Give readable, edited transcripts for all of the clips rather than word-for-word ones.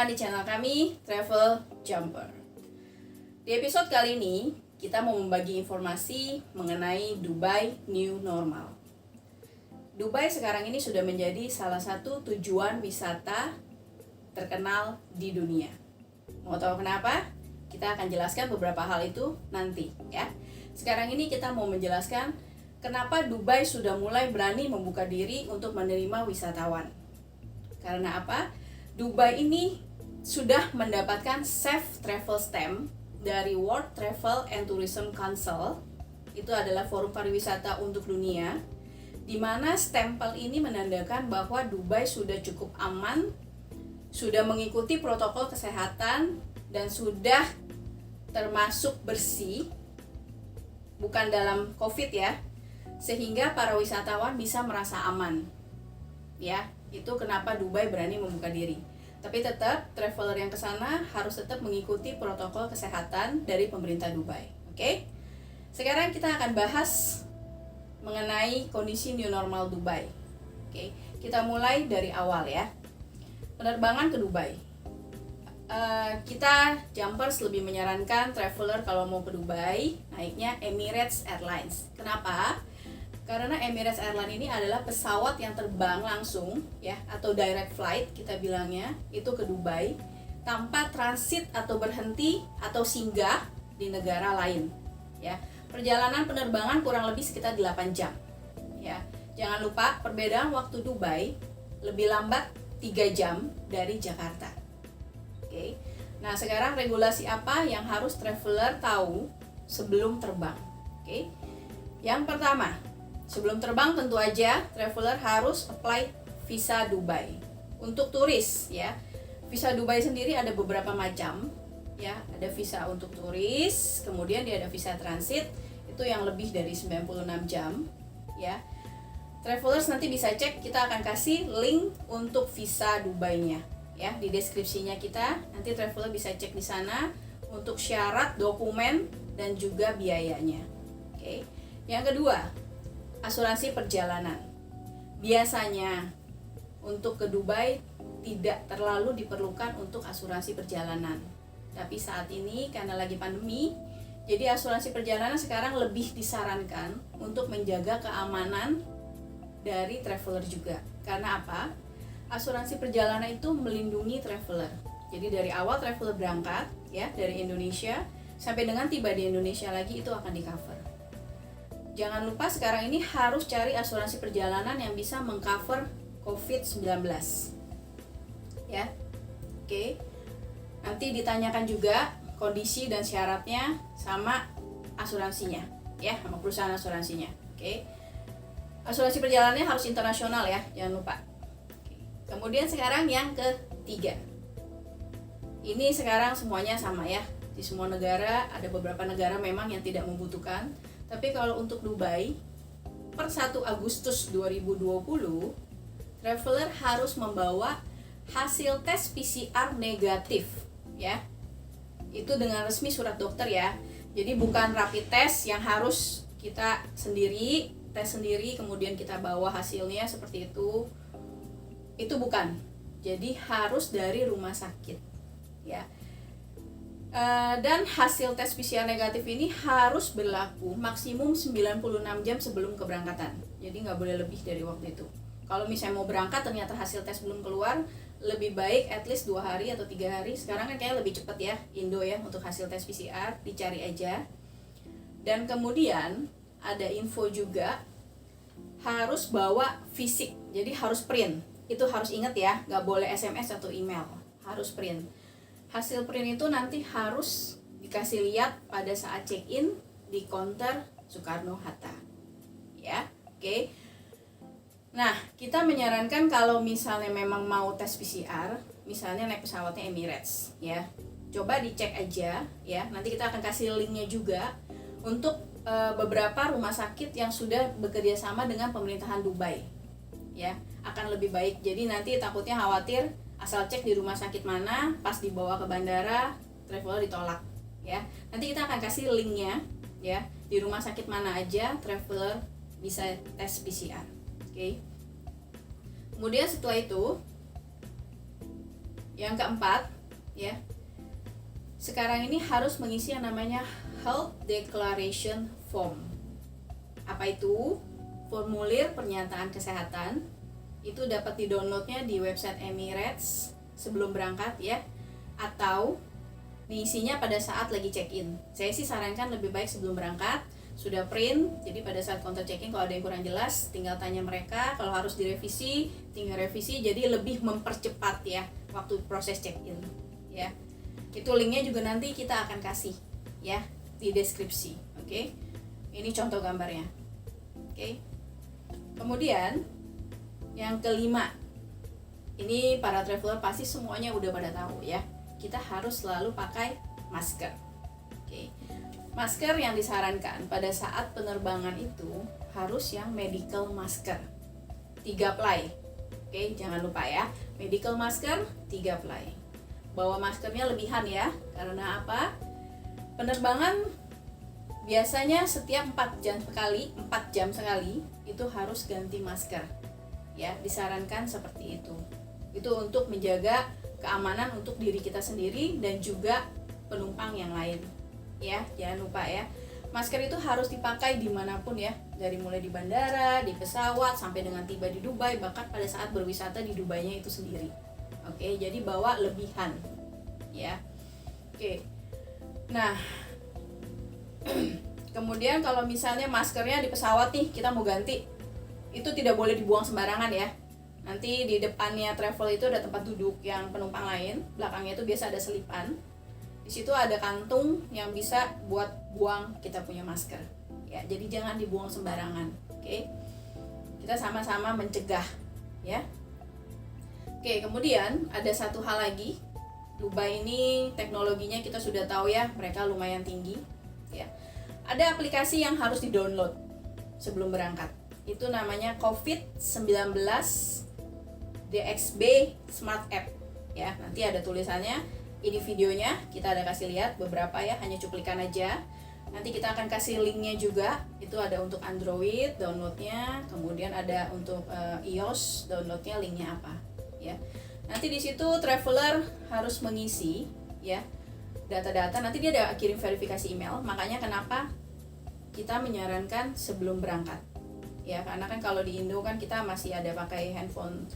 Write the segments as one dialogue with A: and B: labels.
A: di channel kami Travel Jumper. Di episode kali ini kita mau membagi informasi mengenai Dubai New Normal. Dubai sekarang ini sudah menjadi salah satu tujuan wisata terkenal di dunia. Mau tahu kenapa? Kita akan jelaskan beberapa hal itu nanti ya. Sekarang ini kita mau menjelaskan kenapa Dubai sudah mulai berani membuka diri untuk menerima wisatawan. Karena apa? Dubai ini sudah mendapatkan Safe Travel Stamp dari World Travel and Tourism Council. Itu adalah forum pariwisata untuk dunia, di mana stempel ini menandakan bahwa Dubai sudah cukup aman, sudah mengikuti protokol kesehatan, dan sudah termasuk bersih, bukan dalam COVID ya, sehingga para wisatawan bisa merasa aman. Ya, itu kenapa Dubai berani membuka diri. Tapi tetap traveler yang ke sana harus tetap mengikuti protokol kesehatan dari pemerintah Dubai. Oke? Sekarang kita akan bahas mengenai kondisi new normal Dubai. Oke, kita mulai dari awal ya. Penerbangan ke Dubai. Kita Jumpers lebih menyarankan traveler kalau mau ke Dubai naiknya Emirates Airlines. Kenapa? Karena Emirates Airlines ini adalah pesawat yang terbang langsung ya, atau direct flight kita bilangnya, itu ke Dubai tanpa transit atau berhenti atau singgah di negara lain ya. Perjalanan penerbangan kurang lebih sekitar 8 jam ya. Jangan lupa perbedaan waktu Dubai lebih lambat 3 jam dari Jakarta. Oke. Nah, sekarang regulasi apa yang harus traveler tahu sebelum terbang? Oke. Yang pertama, sebelum terbang tentu aja traveler harus apply visa Dubai. Untuk turis ya, visa Dubai sendiri ada beberapa macam ya. Ada visa untuk turis, kemudian dia ada visa transit, itu yang lebih dari 96 jam ya. Travelers nanti bisa cek, kita akan kasih link untuk visa Dubai-nya ya di deskripsinya kita. Nanti traveler bisa cek di sana untuk syarat, dokumen, dan juga biayanya. Oke. Yang kedua, asuransi perjalanan. Biasanya untuk ke Dubai tidak terlalu diperlukan untuk asuransi perjalanan. Tapi saat ini karena lagi pandemi, jadi asuransi perjalanan sekarang lebih disarankan untuk menjaga keamanan dari traveler juga. Karena apa? Asuransi perjalanan itu melindungi traveler. Jadi dari awal traveler berangkat ya dari Indonesia sampai dengan tiba di Indonesia lagi itu akan di-cover. Jangan lupa sekarang ini harus cari asuransi perjalanan yang bisa mengcover COVID-19 ya. Oke. Nanti ditanyakan juga kondisi dan syaratnya sama asuransinya ya, sama perusahaan asuransinya. Oke. Asuransi perjalanannya harus internasional ya, jangan lupa. Oke. Kemudian sekarang yang ketiga. Ini sekarang semuanya sama ya. Di semua negara, ada beberapa negara memang yang tidak membutuhkan. Tapi kalau untuk Dubai, per 1 Agustus 2020, traveler harus membawa hasil tes PCR negatif ya. Itu dengan resmi surat dokter ya. Jadi bukan rapid test yang harus kita sendiri, tes sendiri kemudian kita bawa hasilnya seperti itu. Itu bukan. Jadi harus dari rumah sakit ya. Dan hasil tes PCR negatif ini harus berlaku maksimum 96 jam sebelum keberangkatan. Jadi nggak boleh lebih dari waktu itu. Kalau misalnya mau berangkat ternyata hasil tes belum keluar, lebih baik at least 2 hari atau 3 hari. Sekarang kan kayaknya lebih cepat ya Indo ya untuk hasil tes PCR, dicari aja. Dan kemudian ada info juga harus bawa fisik, jadi harus print. Itu harus ingat ya, nggak boleh SMS atau email, harus print. Hasil print itu nanti harus dikasih lihat pada saat check-in di counter Soekarno-Hatta. Ya, oke. Nah, kita menyarankan kalau misalnya memang mau tes PCR, misalnya naik pesawatnya Emirates, ya. Coba dicek aja, ya. Nanti kita akan kasih linknya juga untuk beberapa rumah sakit yang sudah bekerja sama dengan pemerintahan Dubai. Ya, akan lebih baik. Jadi nanti takutnya khawatir asal cek di rumah sakit mana, pas dibawa ke bandara, traveler ditolak, ya. Nanti kita akan kasih linknya, ya, di rumah sakit mana aja traveler bisa tes PCR, oke. Kemudian setelah itu, yang keempat, ya. Sekarang ini harus mengisi yang namanya Health Declaration Form. Apa itu? Formulir pernyataan kesehatan. Itu dapat di-downloadnya di website Emirates sebelum berangkat ya, atau diisinya pada saat lagi check-in. Saya sih sarankan lebih baik sebelum berangkat sudah print, jadi pada saat counter check-in kalau ada yang kurang jelas tinggal tanya mereka, kalau harus direvisi tinggal revisi, jadi lebih mempercepat ya waktu proses check-in ya. Itu linknya juga nanti kita akan kasih ya di deskripsi. Oke. Ini contoh gambarnya. Oke. Kemudian yang kelima, ini para traveler pasti semuanya udah pada tahu ya, kita harus selalu pakai masker. Oke. Masker yang disarankan pada saat penerbangan itu harus yang medical masker 3 ply. Oke, jangan lupa ya, medical masker 3 ply. Bawa maskernya lebihan ya, karena apa? Penerbangan biasanya setiap 4 jam sekali itu harus ganti masker. Ya, disarankan seperti itu. Itu untuk menjaga keamanan untuk diri kita sendiri dan juga penumpang yang lain. Ya, jangan lupa ya. Masker itu harus dipakai dimanapun ya, dari mulai di bandara, di pesawat, sampai dengan tiba di Dubai, bahkan pada saat berwisata di Dubainya itu sendiri. Oke, jadi bawa lebihan ya. Oke. Nah, kemudian kalau misalnya maskernya di pesawat nih kita mau ganti, itu tidak boleh dibuang sembarangan ya. Nanti di depannya travel itu ada tempat duduk yang penumpang lain, belakangnya itu biasa ada selipan. Di situ ada kantung yang bisa buat buang kita punya masker. Ya, jadi jangan dibuang sembarangan. Oke. Kita sama-sama mencegah ya. Oke, kemudian ada satu hal lagi. Dubai ini teknologinya kita sudah tahu ya, mereka lumayan tinggi ya. Ada aplikasi yang harus di-download sebelum berangkat. Itu namanya COVID-19 DXB Smart App ya. Nanti ada tulisannya. Ini videonya kita ada kasih lihat beberapa ya, hanya cuplikan aja. Nanti kita akan kasih linknya juga. Itu ada untuk Android downloadnya, kemudian ada untuk iOS downloadnya, linknya apa ya. Nanti di situ traveler harus mengisi ya data-data. Nanti dia ada kirim verifikasi email. Makanya kenapa kita menyarankan sebelum berangkat ya, karena kan kalau di Indo kan kita masih ada pakai handphone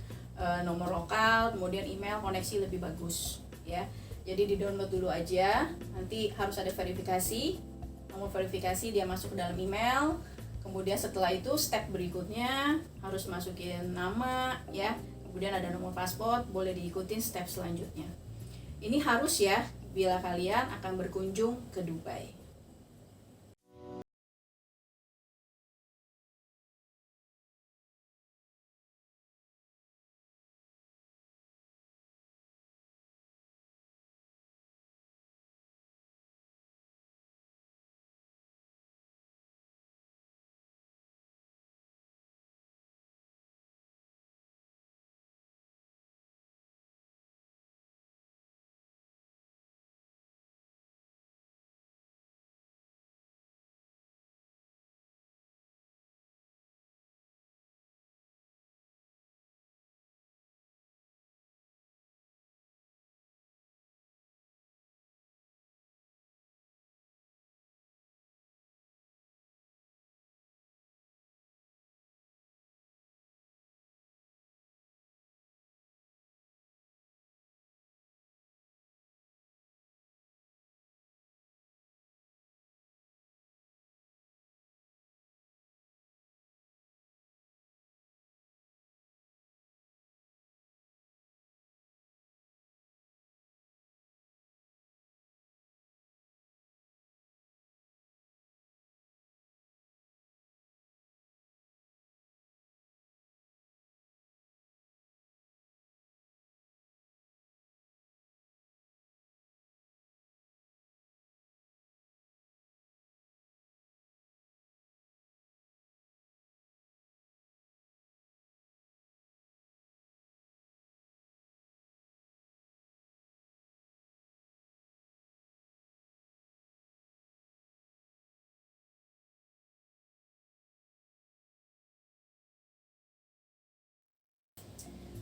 A: nomor lokal, kemudian email koneksi lebih bagus ya. Jadi di-download dulu aja, nanti harus ada verifikasi, nomor verifikasi dia masuk ke dalam email. Kemudian setelah itu step berikutnya harus masukin nama ya, kemudian ada nomor paspor, boleh diikutin step selanjutnya. Ini harus ya bila kalian akan berkunjung ke Dubai.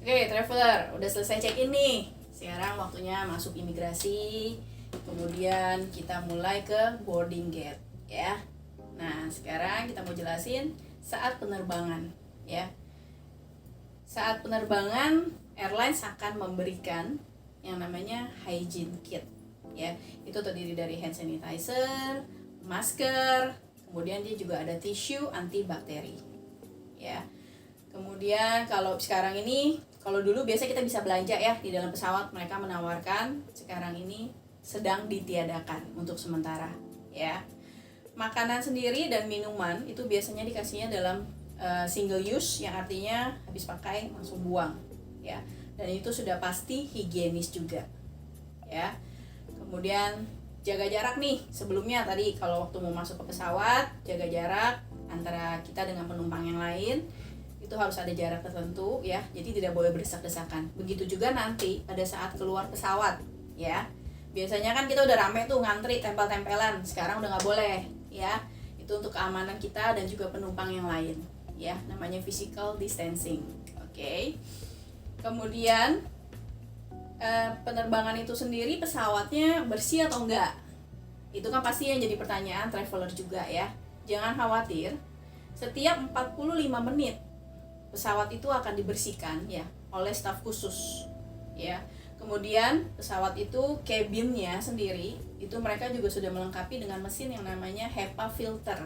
A: Oke, traveler, udah selesai check-in nih. sekarang waktunya masuk imigrasi, kemudian kita mulai ke boarding gate ya. Nah, sekarang kita mau jelasin saat penerbangan ya. Saat penerbangan, airlines akan memberikan yang namanya hygiene kit ya. Itu terdiri dari hand sanitizer, masker, kemudian dia juga ada tisu antibakteri ya. Kemudian kalau sekarang ini, kalau dulu biasa kita bisa belanja ya di dalam pesawat, mereka menawarkan, sekarang ini sedang ditiadakan untuk sementara ya. Makanan sendiri dan minuman itu biasanya dikasihnya dalam single use, yang artinya habis pakai langsung buang ya. Dan itu sudah pasti higienis juga ya. Kemudian jaga jarak nih, sebelumnya tadi kalau waktu mau masuk ke pesawat, jaga jarak antara kita dengan penumpang yang lain. Itu harus ada jarak tertentu ya, jadi tidak boleh berdesak-desakan. Begitu juga nanti pada saat keluar pesawat ya. Biasanya kan kita udah rame tuh ngantri tempel-tempelan, sekarang udah nggak boleh ya. Itu untuk keamanan kita dan juga penumpang yang lain ya, namanya physical distancing. Oke. Kemudian penerbangan itu sendiri, pesawatnya bersih atau enggak? Itu kan pasti yang jadi pertanyaan traveler juga ya. Jangan khawatir, setiap 45 menit pesawat itu akan dibersihkan ya oleh staf khusus ya. Kemudian pesawat itu cabinnya sendiri itu mereka juga sudah melengkapi dengan mesin yang namanya HEPA filter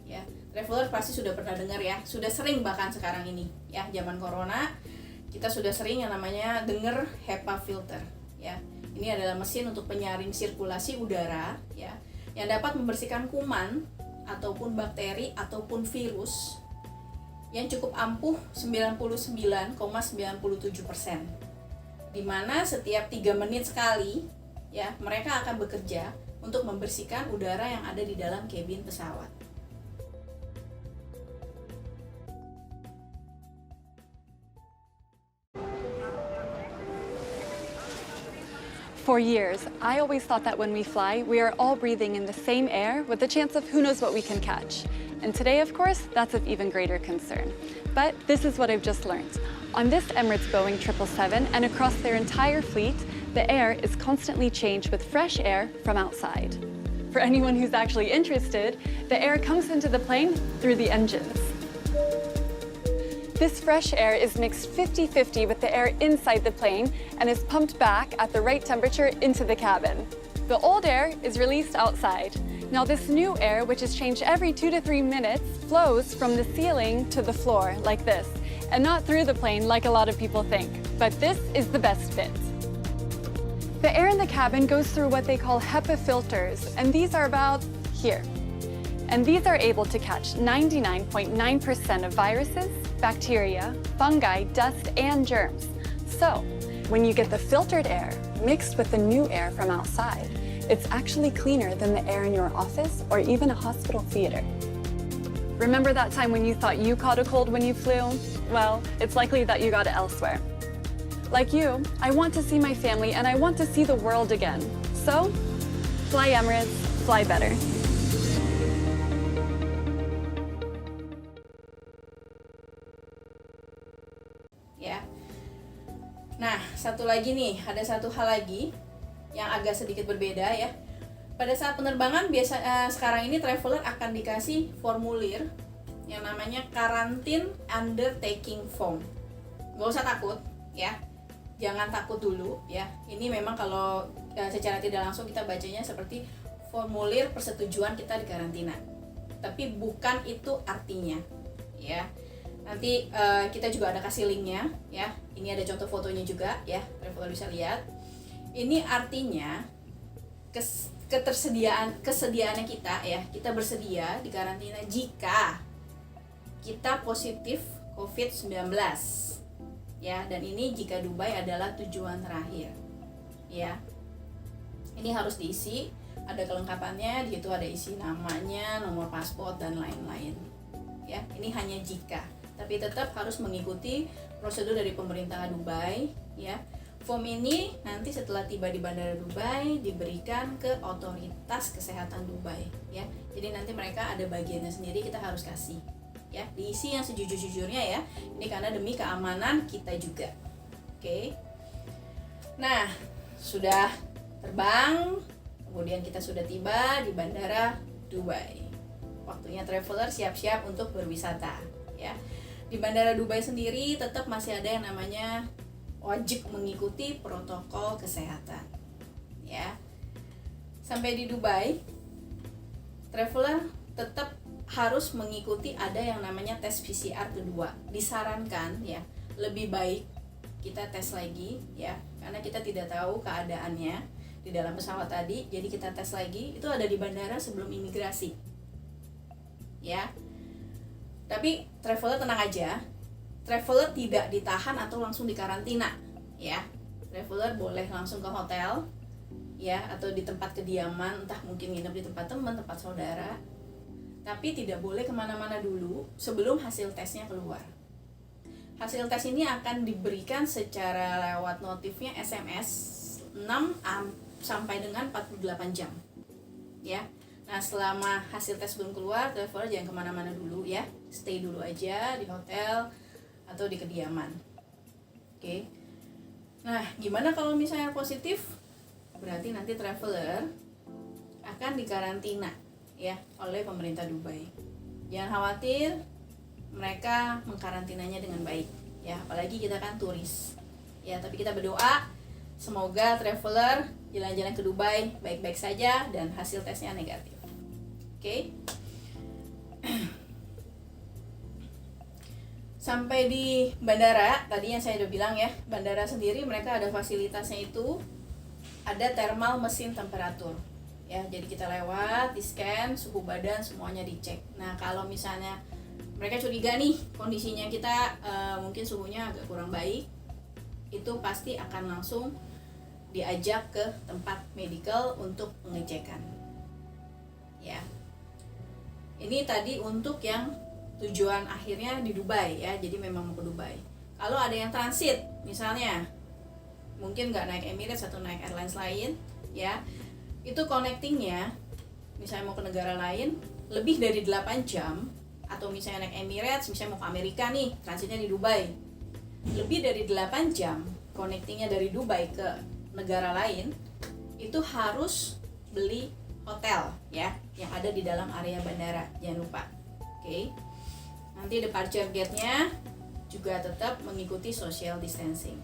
A: ya. Traveler pasti sudah pernah dengar ya, sudah sering bahkan sekarang ini ya, zaman corona kita sudah sering yang namanya dengar HEPA filter ya. Ini adalah mesin untuk penyaring sirkulasi udara ya, yang dapat membersihkan kuman ataupun bakteri ataupun virus yang cukup ampuh 99,97%, di mana setiap 3 menit sekali ya mereka akan bekerja untuk membersihkan udara yang ada di dalam kabin pesawat.
B: For years, I always thought that when we fly, we are all breathing in the same air with the chance of who knows what we can catch. And today, of course, that's of even greater concern. But this is what I've just learned. On this Emirates Boeing 777 and across their entire fleet, the air is constantly changed with fresh air from outside. For anyone who's actually interested, the air comes into the plane through the engines. This fresh air is mixed 50-50 with the air inside the plane and is pumped back at the right temperature into the cabin. The old air is released outside. Now this new air, which is changed every 2 to 3 minutes, flows from the ceiling to the floor like this, and not through the plane like a lot of people think. But this is the best bit. The air in the cabin goes through what they call HEPA filters, and these are about here. And these are able to catch 99.9% of viruses, bacteria, fungi, dust, and germs. So, when you get the filtered air mixed with the new air from outside, it's actually cleaner than the air in your office or even a hospital theater. Remember that time when you thought you caught a cold when you flew? Well, it's likely that you got it elsewhere. Like you, I want to see my family and I want to see the world again. So, fly Emirates, fly better.
A: Ya. Nah, satu lagi nih, ada satu hal lagi yang agak sedikit berbeda ya. Pada saat penerbangan sekarang ini traveler akan dikasih formulir yang namanya Quarantine Undertaking Form. Gak usah takut ya, jangan takut dulu ya. Ini memang kalau secara tidak langsung kita bacanya seperti formulir persetujuan kita di karantina, tapi bukan itu artinya ya. Nanti kita juga ada kasih linknya ya. Ini ada contoh fotonya juga ya, traveler bisa lihat. Ini artinya kesediaannya kita ya, kita bersedia di karantina jika kita positif COVID-19 ya. Dan ini jika Dubai adalah tujuan terakhir ya. Ini harus diisi, ada kelengkapannya, di situ ada isi namanya, nomor paspor dan lain-lain ya. Ini hanya jika, tapi tetap harus mengikuti prosedur dari pemerintah Dubai ya. Form ini nanti setelah tiba di Bandara Dubai diberikan ke otoritas kesehatan Dubai ya. Jadi nanti mereka ada bagiannya sendiri, kita harus kasih ya, diisi yang sejujur-jujurnya ya. Ini karena demi keamanan kita juga. Oke. Nah, sudah terbang, kemudian kita sudah tiba di Bandara Dubai. Waktunya traveler siap-siap untuk berwisata, ya. Di Bandara Dubai sendiri tetap masih ada yang namanya wajib mengikuti protokol kesehatan, ya. Sampai di Dubai, traveler tetap harus mengikuti ada yang namanya tes PCR kedua. Disarankan ya, lebih baik kita tes lagi ya, karena kita tidak tahu keadaannya di dalam pesawat tadi. Jadi kita tes lagi, itu ada di bandara sebelum imigrasi. Ya. Tapi traveler tenang aja. Traveler tidak ditahan atau langsung dikarantina, ya. Traveler boleh langsung ke hotel ya, atau di tempat kediaman, entah mungkin nginep di tempat teman, tempat saudara. Tapi tidak boleh kemana-mana dulu sebelum hasil tesnya keluar. Hasil tes ini akan diberikan secara lewat notifnya SMS 6 sampai dengan 48 jam. Ya. Nah, selama hasil tes belum keluar, traveler jangan kemana-mana dulu ya. Stay dulu aja di hotel atau di kediaman. Oke. Nah, gimana kalau misalnya positif? Berarti nanti traveler akan dikarantina ya oleh pemerintah Dubai. Jangan khawatir, mereka mengkarantinanya dengan baik ya, apalagi kita kan turis ya. Tapi kita berdoa semoga traveler jalan-jalan ke Dubai baik-baik saja dan hasil tesnya negatif. Oke. Sampai di bandara, tadi yang saya udah bilang ya, bandara sendiri mereka ada fasilitasnya, itu ada thermal mesin temperatur ya. Jadi kita lewat, di scan suhu badan, semuanya dicek. Nah, kalau misalnya mereka curiga nih kondisinya kita mungkin suhunya agak kurang baik, itu pasti akan langsung diajak ke tempat medical untuk pengecekan ya. Ini tadi untuk yang tujuan akhirnya di Dubai ya, jadi memang mau ke Dubai. Kalau ada yang transit misalnya, mungkin nggak naik Emirates atau naik airlines lain ya, itu connectingnya misalnya mau ke negara lain lebih dari 8 jam, atau misalnya naik Emirates misalnya mau ke Amerika nih, transitnya di Dubai, lebih dari 8 jam connectingnya dari Dubai ke negara lain, itu harus beli hotel ya yang ada di dalam area bandara, jangan lupa. Oke. Nanti departure gate-nya juga tetap mengikuti social distancing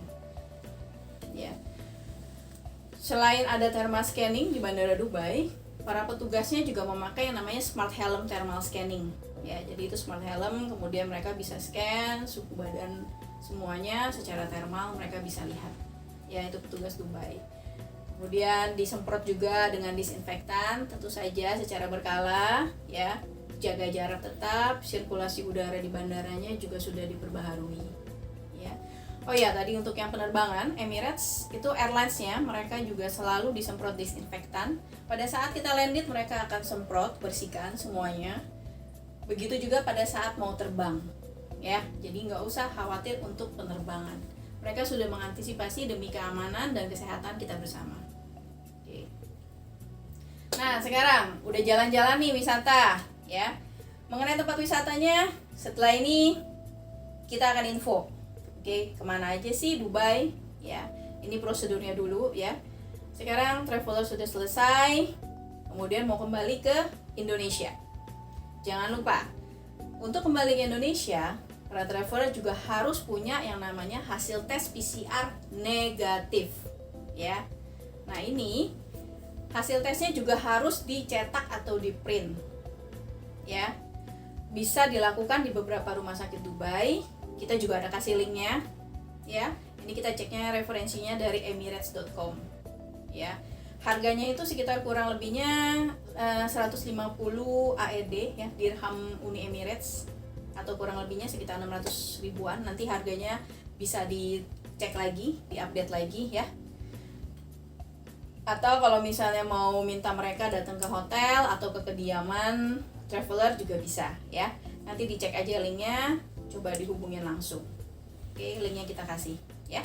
A: ya. Selain ada thermal scanning di Bandara Dubai, para petugasnya juga memakai yang namanya smart helm thermal scanning ya. Jadi itu smart helm, kemudian mereka bisa scan suhu badan semuanya secara thermal, mereka bisa lihat ya, itu petugas Dubai. Kemudian disemprot juga dengan disinfektan, tentu saja secara berkala ya. Jaga jarak tetap, sirkulasi udara di bandaranya juga sudah diperbaharui ya. Oh ya, tadi untuk yang penerbangan Emirates, itu airlines-nya mereka juga selalu disemprot disinfektan. Pada saat kita landed mereka akan semprot, bersihkan semuanya. Begitu juga pada saat mau terbang ya. Jadi nggak usah khawatir untuk penerbangan. Mereka sudah mengantisipasi demi keamanan dan kesehatan kita bersama. Oke. Nah, sekarang udah jalan-jalan nih wisata ya. Mengenai tempat wisatanya, setelah ini kita akan info. Oke, kemana aja sih Dubai ya. Ini prosedurnya dulu ya. Sekarang traveler sudah selesai, kemudian mau kembali ke Indonesia. Jangan lupa, untuk kembali ke Indonesia, para traveler juga harus punya yang namanya hasil tes PCR negatif ya. Nah, ini hasil tesnya juga harus dicetak atau di print ya. Bisa dilakukan di beberapa rumah sakit Dubai. Kita juga ada kasih linknya ya. Ini kita ceknya referensinya dari emirates.com ya. Harganya itu sekitar kurang lebihnya 150 AED ya, dirham Uni Emirates, atau kurang lebihnya sekitar 600 ribuan. Nanti harganya bisa dicek lagi, diupdate lagi ya. Atau kalau misalnya mau minta mereka datang ke hotel atau ke kediaman traveler juga bisa ya. Nanti dicek aja linknya, coba dihubungin langsung. Oke, linknya kita kasih ya.